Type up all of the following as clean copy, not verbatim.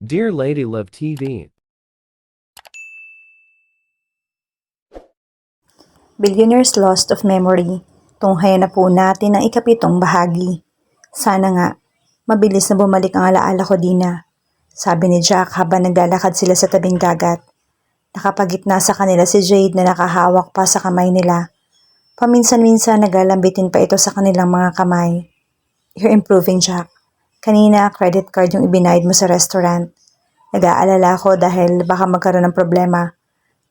Dear Lady Love TV, Billionaires Lost of Memory, tunghayan na po natin ang ikapitong bahagi. Sana nga, mabilis na bumalik ang alaala ko, Dina. Sabi ni Jack habang naglalakad sila sa tabing dagat. Nakapagitna sa kanila si Jade na nakahawak pa sa kamay nila. Paminsan-minsan nagalambitin pa ito sa kanilang mga kamay. You're improving, Jack. Kanina, credit card yung ibinayad mo sa restaurant. Nag-aalala ako dahil baka magkaroon ng problema.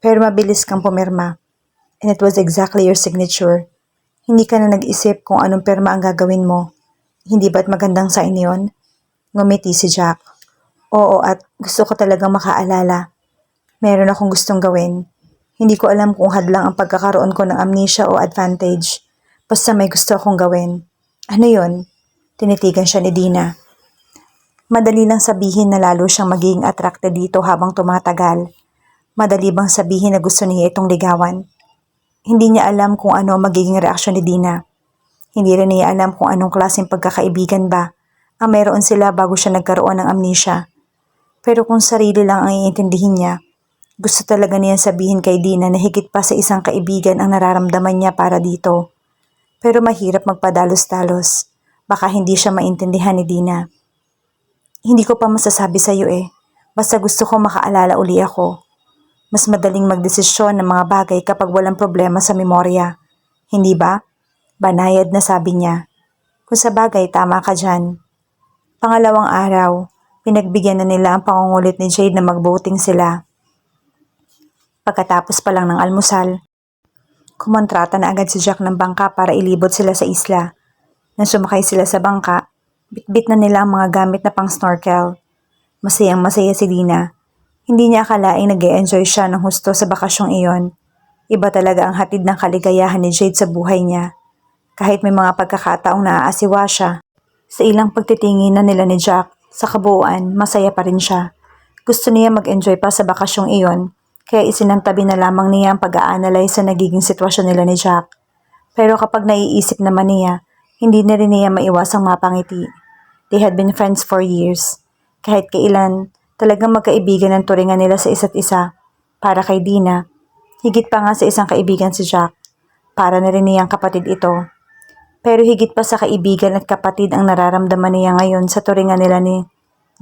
Pero mabilis kang pumirma. And it was exactly your signature. Hindi ka na nag-isip kung anong perma ang gagawin mo. Hindi ba't magandang sign yun? Ngumiti si Jack. Oo, at gusto ko talagang makaalala. Meron akong gustong gawin. Hindi ko alam kung hadlang ang pagkakaroon ko ng amnesia o advantage. Basta may gusto akong gawin. Ano yun? Tinitigan siya ni Dina. Madali lang sabihin na lalo siyang magiging attracted dito habang tumatagal. Madali bang sabihin na gusto niya itong ligawan? Hindi niya alam kung ano ang magiging reaksyon ni Dina. Hindi rin niya alam kung anong klaseng pagkakaibigan ba ang meron sila bago siya nagkaroon ng amnesia. Pero kung sarili lang ang iintindihin niya, gusto talaga niya sabihin kay Dina na higit pa sa isang kaibigan ang nararamdaman niya para dito. Pero mahirap magpadalos-dalos. Baka hindi siya maintindihan ni Dina. Hindi ko pa masasabi sa iyo eh. Basta gusto ko makaalala uli ako. Mas madaling magdesisyon ng mga bagay kapag walang problema sa memorya. Hindi ba? Banayad na sabi niya. Kung sa bagay, tama ka dyan. Pangalawang araw, pinagbigyan na nila ang pangungulit ni Jade na mag-voting sila. Pagkatapos pa lang ng almusal, kumontrata na agad si Jack ng bangka para ilibot sila sa isla. Nang sumakay sila sa bangka, bitbit na nila ang mga gamit na pang snorkel. Masayang masaya si Dina. Hindi niya akalaing nag-e-enjoy siya ng husto sa bakasyong iyon. Iba talaga ang hatid ng kaligayahan ni Jade sa buhay niya. Kahit may mga pagkakataong naaasiwa siya. Sa ilang pagtitingin na nila ni Jack, sa kabuuan, masaya pa rin siya. Gusto niya mag-enjoy pa sa bakasyong iyon, kaya isinantabi na lamang niya ang pag-a-analyze sa nagiging sitwasyon nila ni Jack. Pero kapag naiisip naman niya, hindi na rin niya maiwasang mapangiti. They had been friends for years. Kahit kailan, talagang magkaibigan ang turingan nila sa isa't isa. Para kay Dina, higit pa nga sa isang kaibigan si Jack. Para na rin niyang kapatid ito. Pero higit pa sa kaibigan at kapatid ang nararamdaman niya ngayon sa turingan nila ni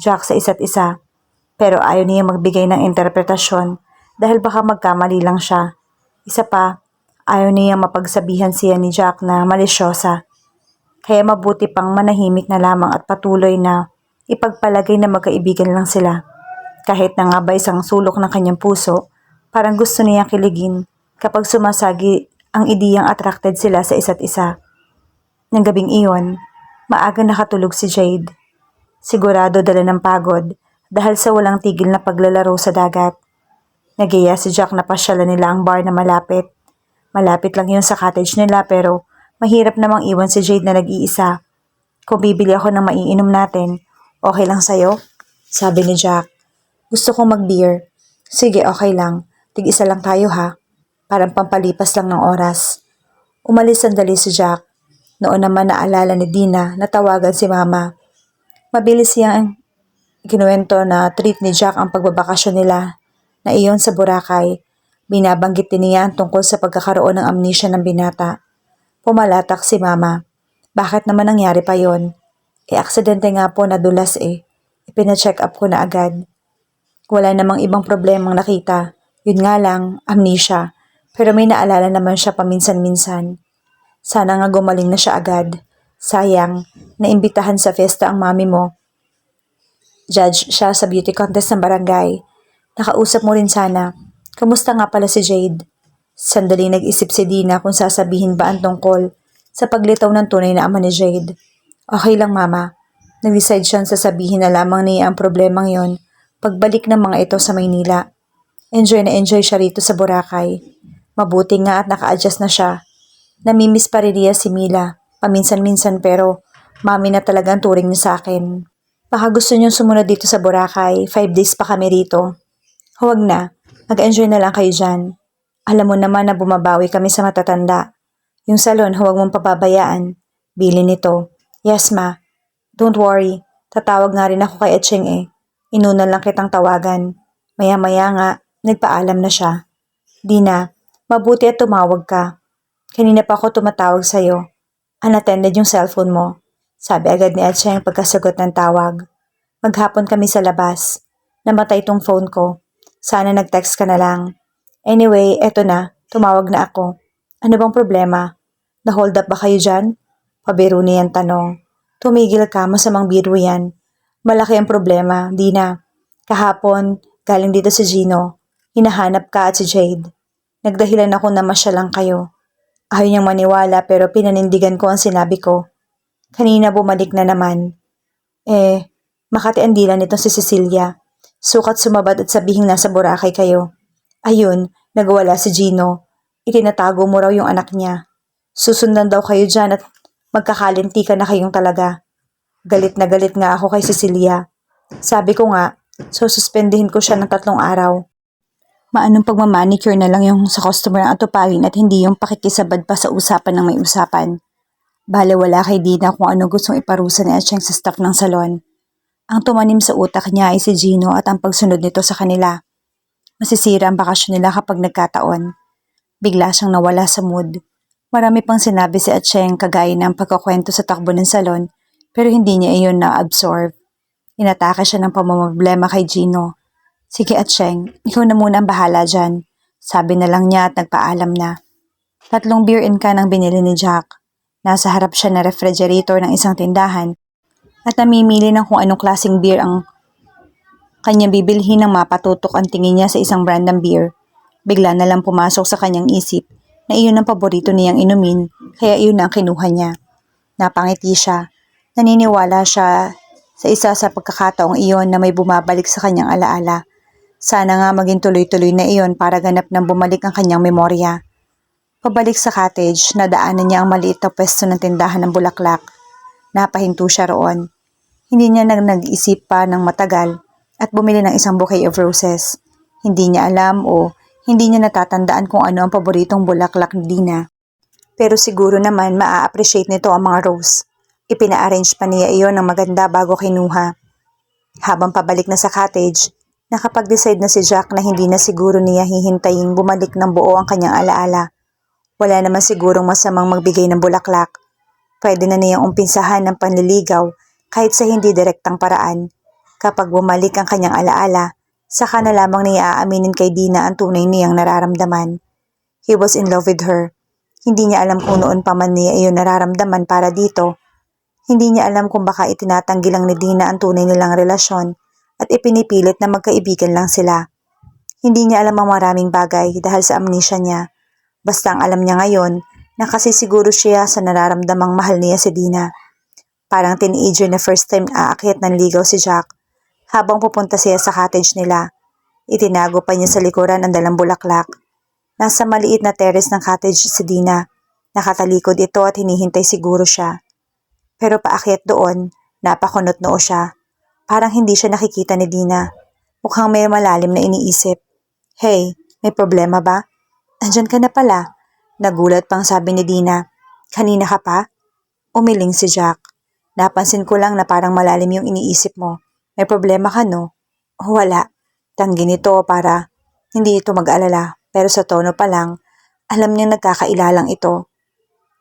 Jack sa isa't isa. Pero ayaw niya magbigay ng interpretasyon dahil baka magkamali lang siya. Isa pa, ayaw niya mapagsabihan siya ni Jack na malisyosa. Kaya mabuti pang manahimik na lamang at patuloy na ipagpalagay na magkaibigan lang sila. Kahit na nga ba isang sulok ng kanyang puso, parang gusto niyang kiligin kapag sumasagi ang ideyang attracted sila sa isa't isa. Nang gabing iyon, maaga nakatulog si Jade. Sigurado dala ng pagod dahil sa walang tigil na paglalaro sa dagat. Nagiya si Jack na pasyalan nila ang bar na malapit. Malapit lang yun sa cottage nila pero mahirap namang iwan si Jade na nag-iisa. Kung bibili ako ng maiinom natin, okay lang sa'yo? Sabi ni Jack. Gusto kong mag-beer. Sige, okay lang. Tig-isa lang tayo ha. Parang pampalipas lang ng oras. Umalis sandali si Jack. Noon naman naalala ni Dina na tawagan si Mama. Mabilis siyang kinuwento na treat ni Jack ang pagbabakasyon nila na iyon sa Boracay. Binabanggit din niya ang tungkol sa pagkakaroon ng amnesia ng binata. Pumalatak si Mama. Bakit naman nangyari pa yon? Aksidente nga po, nadulas eh. Ipina-check up ko na agad. Wala namang ibang problemang nakita. Yun nga lang, amnesia. Pero may naalala naman siya paminsan-minsan. Sana nga gumaling na siya agad. Sayang, naimbitahan sa fiesta ang mami mo. Judge siya sa beauty contest ng barangay. Nakausap mo rin sana. Kamusta nga pala si Jade? Sandali nag-isip si Dina kung sasabihin ba ang tungkol sa paglitaw ng tunay na ama ni Jade. Okay lang mama. Nag-decide siyang sasabihin na lamang niya ang problemang yon pagbalik ng mga ito sa Maynila. Enjoy na enjoy siya rito sa Boracay. Mabuti nga at naka-adjust na siya. Namimiss pa rin niya si Mila, paminsan-minsan pero mami na talaga ang turing niya sa akin. Baka gusto niyong sumunod dito sa Boracay, 5 days pa kami rito. Huwag na, mag-enjoy na lang kayo dyan. Alam mo naman na bumabawi kami sa matatanda. Yung salon, huwag mong pababayaan. Bili nito. Yes ma, don't worry, tatawag nga rin ako kay Etcheng eh. Inuna lang kitang tawagan. Maya-maya nga, nagpaalam na siya. Dina, mabuti at tumawag ka. Kanina pa ako tumatawag sa'yo. Unattended yung cellphone mo. Sabi agad ni Etcheng pagkasagot ng tawag. Maghapon kami sa labas. Namatay tong phone ko. Sana nag-text ka na lang. Anyway, eto na. Tumawag na ako. Ano bang problema? Na-hold up ba kayo dyan? Pabiro niyang tanong. Tumigil ka, masamang biro yan. Malaki ang problema, Dina. Kahapon, galing dito si Gino. Hinahanap ka at si Jade. Nagdahilan ako na masya lang kayo. Ayaw niyang maniwala pero pinanindigan ko ang sinabi ko. Kanina bumalik na naman. Makati ang dila nitong si Cecilia. Sukat sumabad at sabihing nasa Boracay kayo. Ayun, nagwala si Gino. Itinatago mo raw yung anak niya. Susundan daw kayo dyan at magkakalintikan na kayong talaga. Galit na galit nga ako kay Cecilia. Sabi ko nga, suspendihin ko siya ng 3 araw. Maanong pagmamanicure na lang yung sa customer ang atupagin at hindi yung pakikisabad pa sa usapan ng may usapan. Bale wala kay Dina kung ano gustong iparusa ni Etcheng sa staff ng salon. Ang tumanim sa utak niya ay si Gino at ang pagsunod nito sa kanila. Masisira ang bakasyon nila kapag nagkataon. Bigla siyang nawala sa mood. Marami pang sinabi si Etcheng kagaya ng pagkakwento sa takbo ng salon pero hindi niya iyon na-absorb. Inatake siya ng pamamroblema kay Gino. Sige Etcheng, ikaw na muna ang bahala dyan. Sabi na lang niya at nagpaalam na. 3 beer in can ang binili ni Jack. Nasa harap siya na refrigerator ng isang tindahan at namimili ng kung anong klaseng beer ang kanyang bibilhin nang mapatutok ang tingin niya sa isang brand ng beer. Bigla na lang pumasok sa kanyang isip na iyon ang paborito niyang inumin kaya iyon ang kinuha niya. Napangiti siya. Naniniwala siya sa isa sa pagkakataong iyon na may bumabalik sa kanyang alaala. Sana nga maging tuloy-tuloy na iyon para ganap nang bumalik ang kanyang memorya. Pabalik sa cottage, nadaanan niya ang maliit na pwesto ng tindahan ng bulaklak. Napahinto siya roon. Hindi niya nag-isip pa ng matagal at bumili ng isang bouquet of roses. Hindi niya alam o hindi niya natatandaan kung ano ang paboritong bulaklak ni Dina. Pero siguro naman maa-appreciate nito ang mga rose. Ipina-arrange pa niya iyon ng maganda bago kinuha. Habang pabalik na sa cottage, nakapag-decide na si Jack na hindi na siguro niya hihintayin bumalik ng buo ang kanyang alaala. Wala naman sigurong masamang magbigay ng bulaklak. Pwede na niyang umpisahan ng panliligaw kahit sa hindi direktang paraan. Kapag bumalik ang kanyang alaala, saka na lamang niya aaminin kay Dina ang tunay niyang nararamdaman. He was in love with her. Hindi niya alam kung noon pa man niya iyon nararamdaman para dito. Hindi niya alam kung baka itinatanggi lang ni Dina ang tunay nilang relasyon at ipinipilit na magkaibigan lang sila. Hindi niya alam ang maraming bagay dahil sa amnesia niya. Basta ang alam niya ngayon na kasi siguro siya sa nararamdamang mahal niya si Dina. Parang teenager na first time aakyat ng ligaw si Jack. Habang pupunta siya sa cottage nila, itinago pa niya sa likuran ang dalang bulaklak. Nasa maliit na terrace ng cottage si Dina. Nakatalikod ito at hinihintay siguro siya. Pero paakyat doon, napakunot noo siya. Parang hindi siya nakikita ni Dina. Mukhang may malalim na iniisip. Hey, may problema ba? Andyan ka na pala. Nagulat pang sabi ni Dina. Kanina ka pa? Umiling si Jack. Napansin ko lang na parang malalim yung iniisip mo. May problema ka no? Wala. Tanggi nito para hindi ito mag-alala. Pero sa tono pa lang, alam niyang nagkakailalang ito.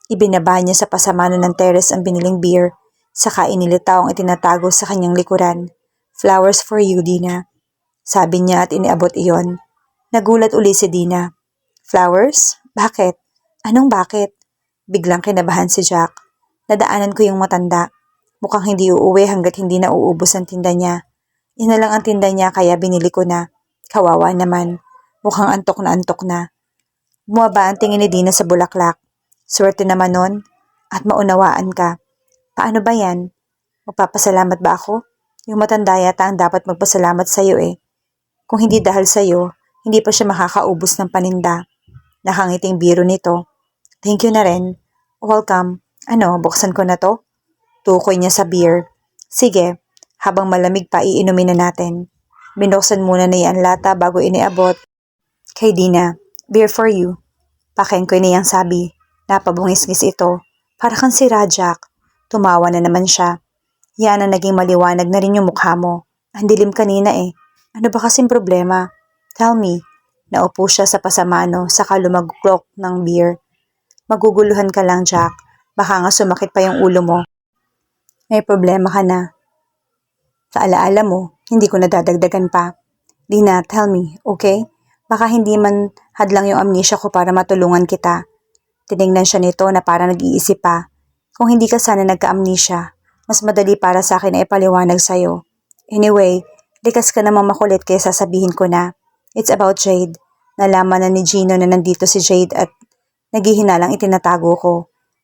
Ibinaba niya sa pasamano ng terrace ang biniling beer. Saka inilitaw ang itinatago sa kanyang likuran. Flowers for you, Dina. Sabi niya at iniabot iyon. Nagulat uli si Dina. Flowers? Bakit? Anong bakit? Biglang kinabahan si Jack. Nadaanan ko yung matanda. Mukhang hindi uuwi hanggat hindi na uubos ang tinda niya. Ina lang ang tinda niya kaya binili ko na. Kawawa naman. Mukhang antok na antok na. Bumaba ang tingin ni Dina sa bulaklak. Swerte naman nun. At maunawaan ka. Paano ba yan? Magpapasalamat ba ako? Yung matanda yata ang dapat magpasalamat sa'yo eh. Kung hindi dahil sa'yo, hindi pa siya makakaubos ng paninda. Nakangiting biro nito. Thank you na rin. Welcome. Ano, buksan ko na to? Tukoy niya sa beer. Sige, habang malamig pa iinumin na natin. Binuksan muna niya ang lata bago iniabot. Kay Dina, beer for you. Pakengkoy niyang sabi. Napabungis-ngis ito. Para kang si Rajak. Tumawa na naman siya. Yan ang naging maliwanag na rin yung mukha mo. Ang dilim kanina eh. Ano ba kasing problema? Tell me. Naupo siya sa pasamano saka lumaglok ng beer. Maguguluhan ka lang, Jack. Baka nga sumakit pa yung ulo mo. May problema ka na. Sa alaala mo, hindi ko nadadagdagan pa. Dina, tell me, okay? Baka hindi man hadlang yung amnesia ko para matulungan kita. Tinignan siya nito na para nag-iisip pa. Kung hindi ka sana nagka-amnesia, mas madali para sa akin na ipaliwanag sa'yo. Anyway, likas ka namang makulit kaya sasabihin ko na. It's about Jade. Nalaman na ni Gino na nandito si Jade at naghihinalang itinatago ko.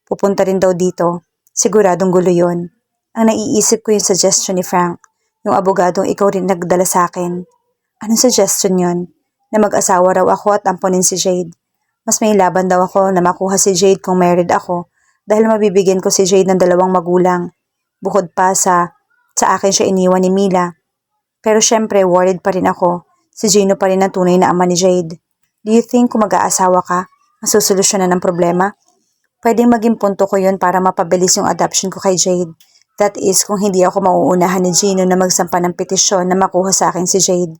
Pupunta rin daw dito. Siguradong gulo yun. Ang naiisip ko yung suggestion ni Frank, yung abogadong ikaw rin nagdala sa akin. Anong suggestion yon? Na mag-asawa raw ako at amponin si Jade. Mas may laban daw ako na makuha si Jade kung married ako dahil mabibigyan ko si Jade ng 2 magulang. Bukod pa sa akin siya iniwan ni Mila. Pero syempre worried pa rin ako. Si Gino pa rin ang tunay na ama ni Jade. Do you think kung mag-aasawa ka, masusolusyonan ng problema? Pwedeng maging punto ko yun para mapabilis yung adoption ko kay Jade. That is kung hindi ako mauunahan ni Gino na magsampa ng petisyon na makuha sa akin si Jade.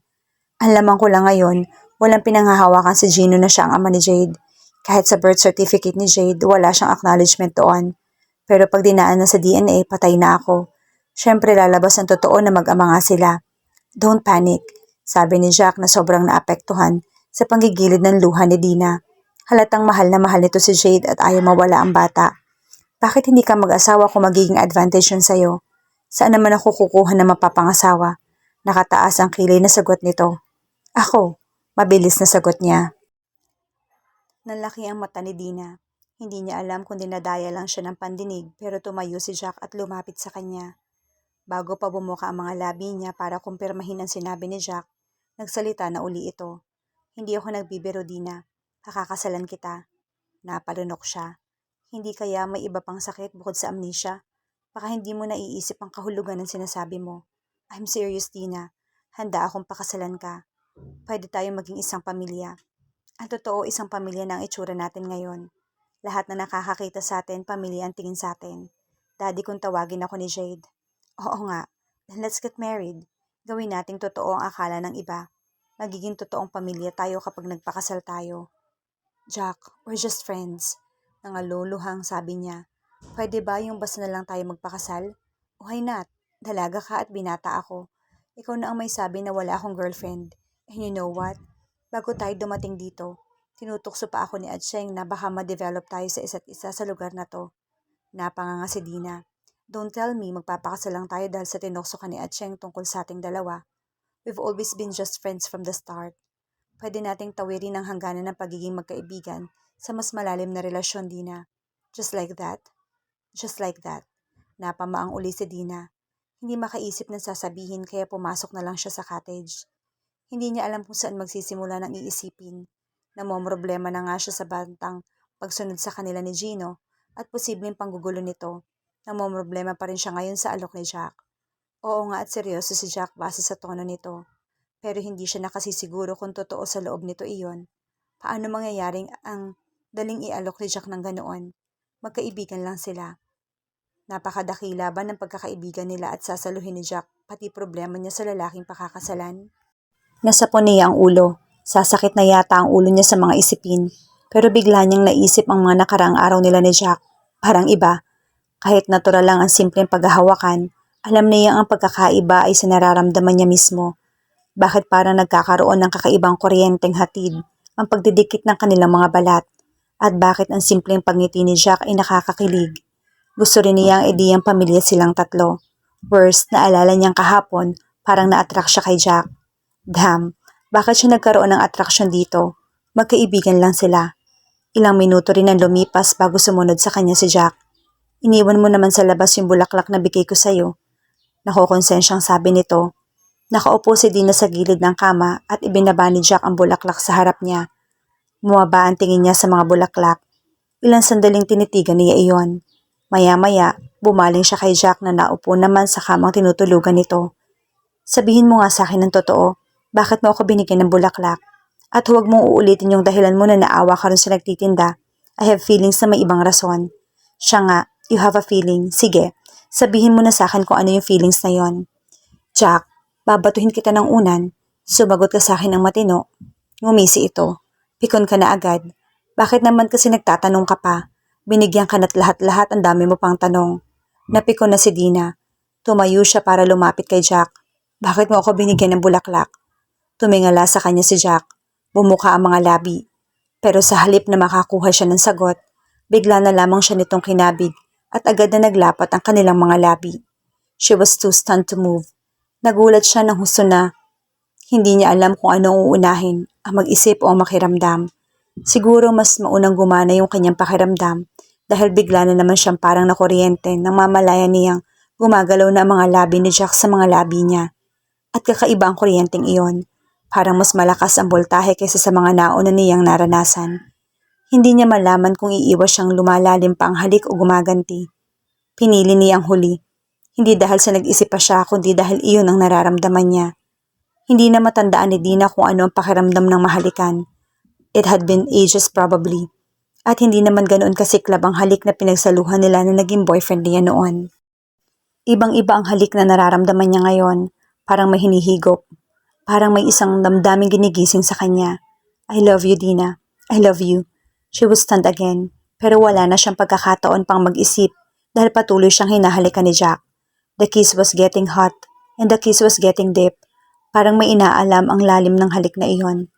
Ang lamang ko lang ngayon, walang pinanghahawakan si Gino na siya ang ama ni Jade. Kahit sa birth certificate ni Jade, wala siyang acknowledgement doon. Pero pag dinaan na sa DNA, patay na ako. Syempre lalabas ang totoo na mag-ama nga sila. Don't panic, sabi ni Jack na sobrang naapektuhan sa panggigilid ng luha ni Dina. Halatang mahal na mahal nito si Jade at ayaw mawala ang bata. Bakit hindi ka mag-asawa kung magiging advantage yun sa'yo? Saan naman ako kukuha ng mapapangasawa? Nakataas ang kilay na sagot nito. Ako, mabilis na sagot niya. Nalaki ang mata ni Dina. Hindi niya alam kung dinadaya lang siya ng pandinig pero tumayo si Jack at lumapit sa kanya. Bago pa bumuka ang mga labi niya para kumpirmahin ang sinabi ni Jack, nagsalita na uli ito. Hindi ako nagbibiro, Dina. Pakakasalan kita. Napalunok siya. Hindi kaya may iba pang sakit bukod sa amnesia? Baka hindi mo naiisip ang kahulugan ng sinasabi mo. I'm serious, Dina. Handa akong pakasalan ka. Pwede tayong maging isang pamilya. Ang totoo, isang pamilya na ang itsura natin ngayon. Lahat na nakakakita sa atin, pamilya ang tingin sa atin. Daddy kung tawagin ako ni Jade. Oo nga, then let's get married. Gawin nating totoo ang akala ng iba. Magiging totoong pamilya tayo kapag nagpakasal tayo. Jack, we're just friends. Nangaluluhang sabi niya. Pwede ba yung basta na lang tayo magpakasal? Why not? Dalaga ka at binata ako. Ikaw na ang may sabi na wala akong girlfriend. And you know what? Bago tayo dumating dito, tinutukso pa ako ni Atcheng na baka ma-develop tayo sa isa't isa sa lugar na to. Napanganga si Dina. Don't tell me magpapakasal lang tayo dahil sa tinukso ka ni Atcheng tungkol sa ating dalawa. We've always been just friends from the start. Pwede nating tawirin ang hangganan ng pagiging magkaibigan sa mas malalim na relasyon, Dina. Just like that. Just like that. Napamaang uli si Dina. Hindi makaisip ng sasabihin kaya pumasok na lang siya sa cottage. Hindi niya alam kung saan magsisimula ng iisipin. Namomroblema na nga siya sa bantang pagsunod sa kanila ni Gino at posibleng panggugulo nito. Namomroblema pa rin siya ngayon sa alok ni Jack. Oo nga at seryoso si Jack base sa tono nito. Pero hindi siya nakasisiguro kung totoo sa loob nito iyon. Paano mangyayaring ang daling ialok ni Jack ng ganoon? Magkaibigan lang sila. Napakadakila ba ng pagkakaibigan nila at sasaluhin ni Jack pati problema niya sa lalaking pakakasalan? Nasapon niya ang ulo. Sasakit na yata ang ulo niya sa mga isipin. Pero bigla niyang naisip ang mga nakaraang araw nila ni Jack. Parang iba. Kahit natural lang ang simpleng paghahawakan, alam niya ang pagkakaiba ay sa nararamdaman niya mismo. Bakit parang nagkakaroon ng kakaibang kuryenteng hatid ang pagdidikit ng kanilang mga balat? At bakit ang simpleng pagngiti ni Jack ay nakakakilig? Gusto rin niya ang ideyang pamilya silang tatlo. Worst, naalala niyang kahapon, parang na-attract siya kay Jack. Damn, bakit siya nagkaroon ng attraction dito? Magkaibigan lang sila. Ilang minuto rin ang lumipas bago sumunod sa kanya si Jack. Iniwan mo naman sa labas yung bulaklak na bigay ko sa'yo. Nakokonsensyang sabi nito. Nakaupo si Dina sa gilid ng kama at ibinaba ni Jack ang bulaklak sa harap niya. Bumaba ang tingin niya sa mga bulaklak. Ilang sandaling tinitigan niya iyon. Maya-maya, bumaling siya kay Jack na naupo naman sa kamang tinutulugan nito. Sabihin mo nga sa akin ng totoo, bakit mo ako binigyan ng bulaklak? At huwag mong uulitin yung dahilan mo na naawa ka rin sa nagtitinda. I have feelings na may ibang rason. Siya nga, you have a feeling. Sige, sabihin mo na sa akin kung ano yung feelings na yon. Jack, Babatuhin kita ng unan. Sumagot ka sa akin ng matino. Ngumisi ito. Pikon ka na agad. Bakit naman kasi nagtatanong ka pa? Binigyan ka na't lahat-lahat, ang dami mo pang tanong. Napikon na si Dina. Tumayo siya para lumapit kay Jack. Bakit mo ako binigyan ng bulaklak? Tumingala sa kanya si Jack. Bumuka ang mga labi. Pero sa halip na makakuha siya ng sagot, bigla na lamang siya nitong kinabig at agad na naglapat ang kanilang mga labi. She was too stunned to move. Nagulat siya ng husto na hindi niya alam kung ano ang uunahin, ang mag-isip o ang makiramdam. Siguro mas maunang gumana yung kanyang pakiramdam dahil bigla na naman siyang parang nakuryente nang mamalayan niyang gumagalaw na ang mga labi ni Jack sa mga labi niya. At kakaiba ang kuryenteng iyon. Parang mas malakas ang boltahe kaysa sa mga nauna niyang naranasan. Hindi niya malaman kung iiwas siyang lumalalim pa ang halik o gumaganti. Pinili niya ang huli. Hindi dahil sa nag-isip pa siya kundi dahil iyon ang nararamdaman niya. Hindi na matandaan ni Dina kung ano ang pakiramdam ng mahalikan. It had been ages probably. At hindi naman ganoon kasiklab ang halik na pinagsaluhan nila na naging boyfriend niya noon. Ibang-iba ang halik na nararamdaman niya ngayon. Parang may hinihigop. Parang may isang damdaming ginigising sa kanya. I love you, Dina. I love you. She was stunned again. Pero wala na siyang pagkakataon pang mag-isip dahil patuloy siyang hinahalikan ni Jack. The kiss was getting hot and the kiss was getting deep. Parang may inaalam ang lalim ng halik na iyon.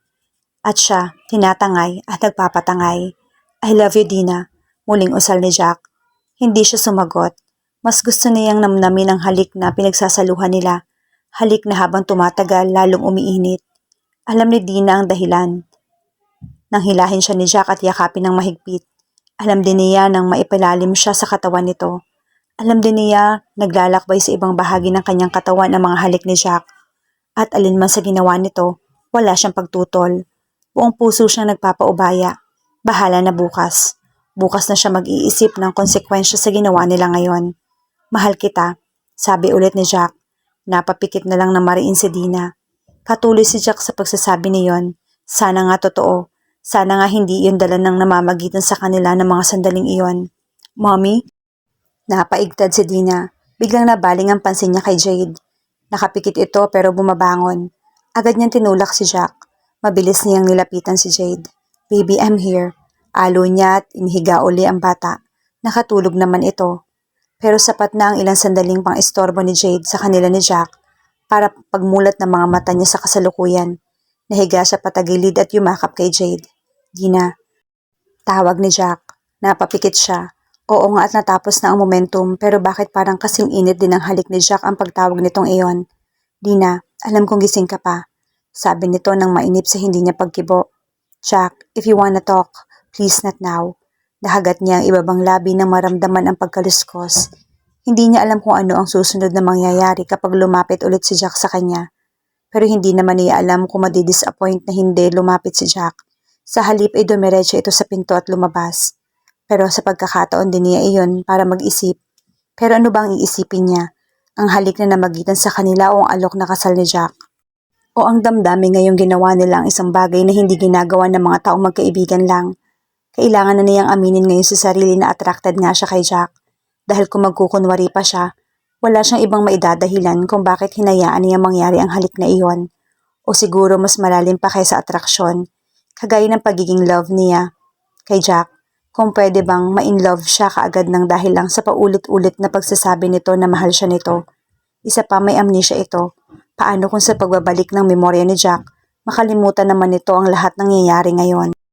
At siya, tinatangay at nagpapatangay. I love you, Dina. Muling usal ni Jack. Hindi siya sumagot. Mas gusto niyang namnamin ang halik na pinagsasaluhan nila. Halik na habang tumatagal lalong umiinit. Alam ni Dina ang dahilan. Nang hilahin siya ni Jack at yakapin ng mahigpit. Alam din niya nang maipilalim siya sa katawan nito. Alam din niya naglalakbay sa ibang bahagi ng kanyang katawan ang mga halik ni Jack. At alinman sa ginawa nito, wala siyang pagtutol. Buong puso siyang nagpapaubaya. Bahala na bukas. Bukas na siya mag-iisip ng konsekwensya sa ginawa nila ngayon. Mahal kita, sabi ulit ni Jack. Napapikit na lang na mariin si Dina. Patuloy si Jack sa pagsasabi niyon. Sana nga totoo. Sana nga hindi iyon dala ng namamagitan sa kanila ng mga sandaling iyon. Mommy? Napaigtad si Dina. Biglang nabaling ang pansin niya kay Jade. Nakapikit ito pero bumabangon. Agad niyang tinulak si Jack. Mabilis niyang nilapitan si Jade. Baby, I'm here. Alo niya at inihiga uli ang bata. Nakatulog naman ito. Pero sapat na ang ilang sandaling pang-istorbo ni Jade sa kanila ni Jack para pagmulat ng mga mata niya sa kasalukuyan. Nahiga siya patagilid at yumakap kay Jade. Dina. Tawag ni Jack. Napapikit siya. Oo nga at natapos na ang momentum pero bakit parang kasing init din ang halik ni Jack ang pagtawag nitong iyon. Dina, alam kong gising ka pa. Sabi nito nang mainip sa hindi niya pagkibo. Jack, if you wanna talk, please not now. Nahagat niya ang ibabang labi nang maramdaman ang pagkaluskos. Hindi niya alam kung ano ang susunod na mangyayari kapag lumapit ulit si Jack sa kanya. Pero hindi naman niya alam kung madidisappoint na hindi lumapit si Jack. Sa halip ay dumiretso ito sa pinto at lumabas. Pero sa pagkakataon din niya iyon para mag-isip. Pero ano bang iisipin niya? Ang halik na namagitan sa kanila o ang alok na kasal ni Jack? O ang damdamin ngayong ginawa nila ang isang bagay na hindi ginagawa ng mga taong magkaibigan lang? Kailangan na niyang aminin ngayon sa sarili na attracted nga siya kay Jack. Dahil kung magkukunwari pa siya, wala siyang ibang maidadahilan kung bakit hinayaan niya mangyari ang halik na iyon. O siguro mas malalim pa kaysa atraksyon, kagaya ng pagiging love niya kay Jack. Kung pwede bang ma-in-love siya kaagad ng dahil lang sa paulit-ulit na pagsasabi nito na mahal siya nito. Isa pa may amnesia ito. Paano kung sa pagbabalik ng memorya ni Jack, makalimutan naman nito ang lahat ng nangyayari ngayon?